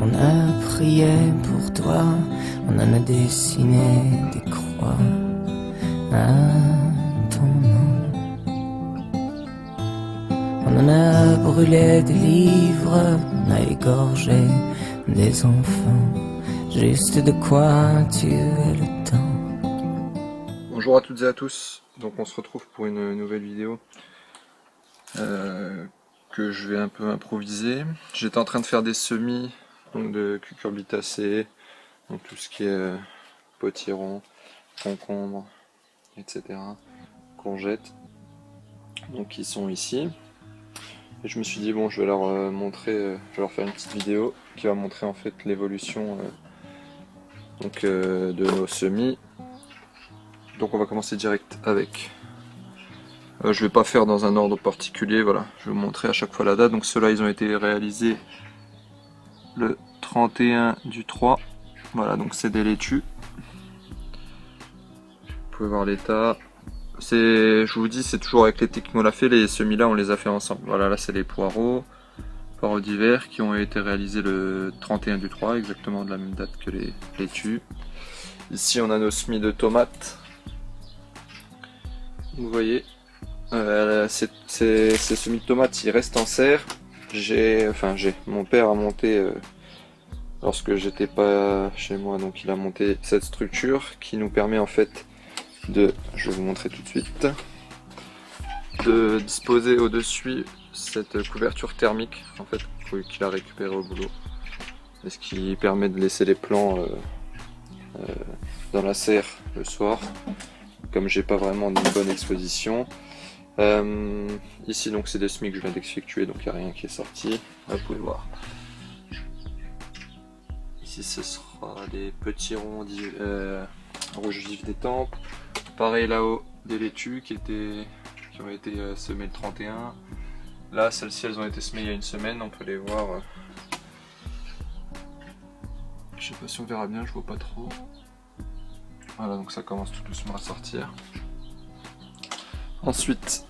On a prié pour toi, on en a dessiné des croix à ton nom. On en a brûlé des livres, on a égorgé des enfants, juste de quoi tuer le temps. Bonjour à toutes et à tous, donc on se retrouve pour une nouvelle vidéo que je vais un peu improviser. J'étais en train de faire des semis donc de cucurbitacées, donc tout ce qui est potiron, concombre, etc. Courgettes, donc ils sont ici. Et je me suis dit bon, je vais leur montrer, je vais leur faire une petite vidéo qui va montrer en fait l'évolution de nos semis. Donc on va commencer direct avec. Je vais pas faire dans un ordre particulier, voilà, je vais vous montrer à chaque fois la date. Donc ceux-là ils ont été réalisés le 31 du 3. Voilà, donc c'est des laitues. Vous pouvez voir l'état. Je vous dis, c'est toujours avec les techniques qu'on a fait, les semis là on les a fait ensemble. Voilà, là c'est les poireaux d'hiver qui ont été réalisés le 31 du 3, exactement de la même date que les laitues. Ici on a nos semis de tomates. Vous voyez. Ces semis de tomates ils restent en serre. Mon père a monté lorsque j'étais pas chez moi, donc il a monté cette structure qui nous permet en fait je vais vous montrer tout de suite, de disposer au-dessus cette couverture thermique en fait qu'il a récupéré au boulot, et ce qui permet de laisser les plants dans la serre le soir, comme j'ai pas vraiment une bonne exposition. Ici donc c'est des semis que je viens d'effectuer, donc il n'y a rien qui est sorti. Là, vous pouvez voir. Ici ce sera des petits ronds rouge vif des tempes. Pareil là-haut des laitues qui ont été semées le 31. Là celles-ci elles ont été semées il y a une semaine, on peut les voir. Je sais pas si on verra bien, je vois pas trop. Voilà, donc ça commence tout doucement à sortir. Ensuite,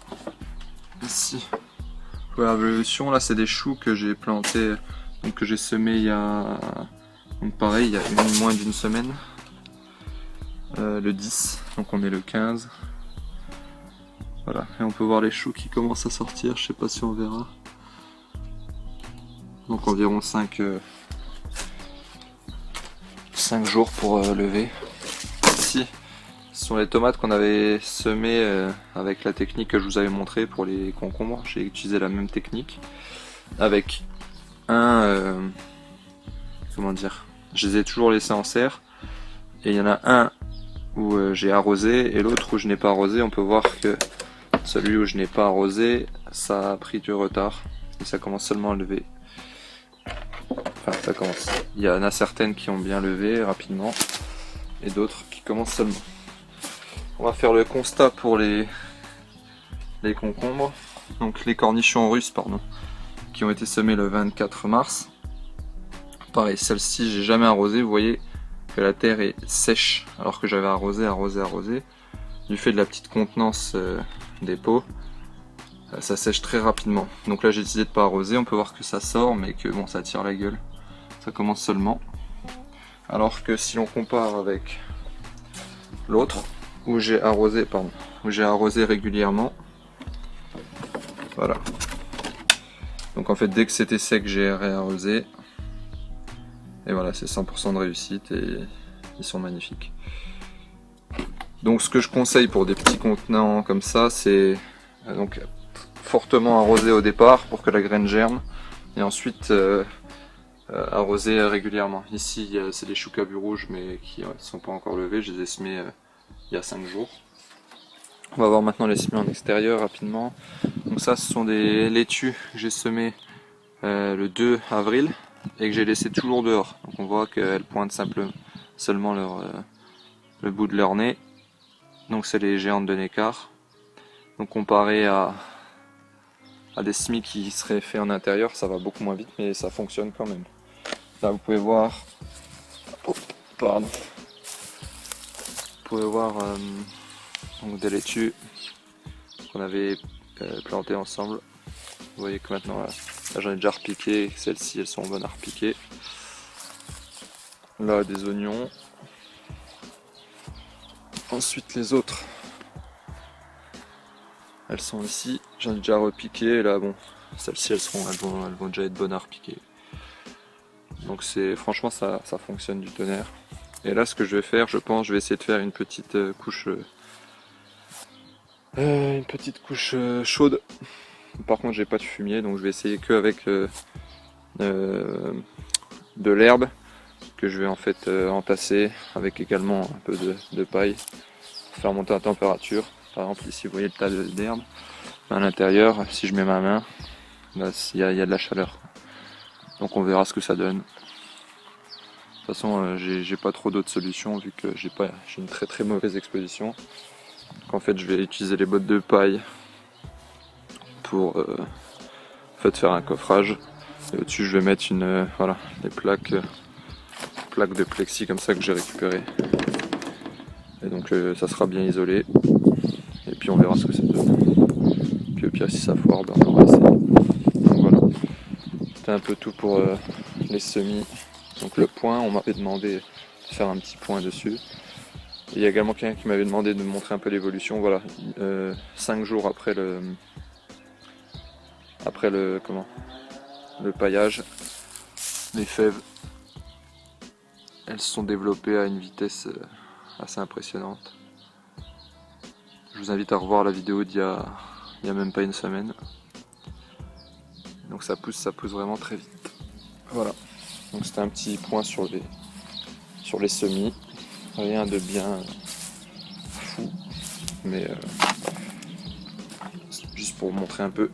ici, voilà l'évolution. Là, c'est des choux que j'ai plantés, donc que j'ai semés il y a, donc pareil, il y a moins d'une semaine, le 10. Donc on est le 15. Voilà, et on peut voir les choux qui commencent à sortir. Je sais pas si on verra. Donc environ 5 jours pour lever. Ici. Ce sont les tomates qu'on avait semées avec la technique que je vous avais montré pour les concombres. J'ai utilisé la même technique avec comment dire, je les ai toujours laissés en serre, et il y en a un où j'ai arrosé et l'autre où je n'ai pas arrosé. On peut voir que celui où je n'ai pas arrosé, ça a pris du retard et ça commence seulement à lever. Enfin, ça commence. Il y en a certaines qui ont bien levé rapidement et d'autres qui commencent seulement. On va faire le constat pour les concombres, donc les cornichons russes, pardon, qui ont été semés le 24 mars. Pareil, celle-ci j'ai jamais arrosé, vous voyez que la terre est sèche alors que j'avais arrosé. Du fait de la petite contenance des pots, ça sèche très rapidement. Donc là j'ai décidé de pas arroser, on peut voir que ça sort mais que bon, ça tire la gueule, ça commence seulement. Alors que si on compare avec l'autre, où j'ai arrosé régulièrement. Voilà. Donc en fait dès que c'était sec j'ai réarrosé. Et voilà, c'est 100% de réussite et ils sont magnifiques. Donc ce que je conseille pour des petits contenants comme ça, c'est donc fortement arroser au départ pour que la graine germe, et ensuite arroser régulièrement. Ici c'est des choux cabus rouges mais qui ne sont pas encore levés, je les ai semés il y a 5 jours. On va voir maintenant les semis en extérieur rapidement. Donc ça ce sont des laitues que j'ai semées le 2 avril et que j'ai laissé toujours dehors. Donc on voit qu'elles pointent seulement le bout de leur nez. Donc c'est les géantes de Neckar. Donc comparé à des semis qui seraient faits en intérieur, ça va beaucoup moins vite mais ça fonctionne quand même. Là vous pouvez voir, pardon. Vous pouvez voir donc des laitues qu'on avait plantées ensemble. Vous voyez que maintenant là j'en ai déjà repiqué, celles-ci elles sont bonnes à repiquer. Là, des oignons. Ensuite, les autres, elles sont ici. J'en ai déjà repiqué. Là, bon, celles-ci, elles vont déjà être bonnes à repiquer. Donc, franchement, ça fonctionne du tonnerre. Et là, ce que je vais faire, je pense, je vais essayer de faire une petite couche chaude. Par contre, j'ai pas de fumier, donc je vais essayer que avec de l'herbe que je vais en fait entasser avec également un peu de paille pour faire monter la température. Par exemple, ici, vous voyez le tas d'herbe. À l'intérieur, si je mets ma main, là, il y a de la chaleur. Donc, on verra ce que ça donne. De toute façon, j'ai pas trop d'autres solutions vu que j'ai une très très mauvaise exposition. Donc en fait, je vais utiliser les bottes de paille pour en fait, faire un coffrage. Et au-dessus, je vais mettre voilà, des plaques de plexi comme ça que j'ai récupéré. Et donc ça sera bien isolé. Et puis on verra ce que ça donne. Puis au pire, si ça foire, ben, on aura essayé. Donc voilà. C'était un peu tout pour les semis. Donc le point, on m'avait demandé de faire un petit point dessus. Et il y a également quelqu'un qui m'avait demandé de me montrer un peu l'évolution. Voilà, 5 jours après le paillage, les fèves, elles se sont développées à une vitesse assez impressionnante. Je vous invite à revoir la vidéo d'il y a même pas une semaine. Donc ça pousse vraiment très vite. Voilà. Donc c'était un petit point sur les semis. Rien de bien fou, mais juste pour vous montrer un peu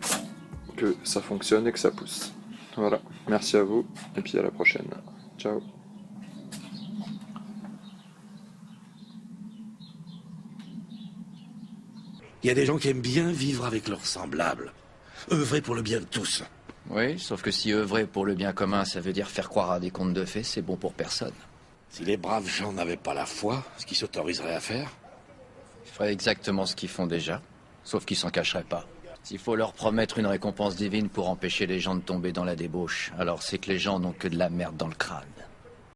que ça fonctionne et que ça pousse. Voilà. Merci à vous et puis à la prochaine. Ciao. Il y a des gens qui aiment bien vivre avec leurs semblables. Œuvrer pour le bien de tous. Oui, sauf que si œuvrer pour le bien commun, ça veut dire faire croire à des contes de fées, c'est bon pour personne. Si les braves gens n'avaient pas la foi, ce qu'ils s'autoriseraient à faire? Ils feraient exactement ce qu'ils font déjà, sauf qu'ils s'en cacheraient pas. S'il faut leur promettre une récompense divine pour empêcher les gens de tomber dans la débauche, alors c'est que les gens n'ont que de la merde dans le crâne.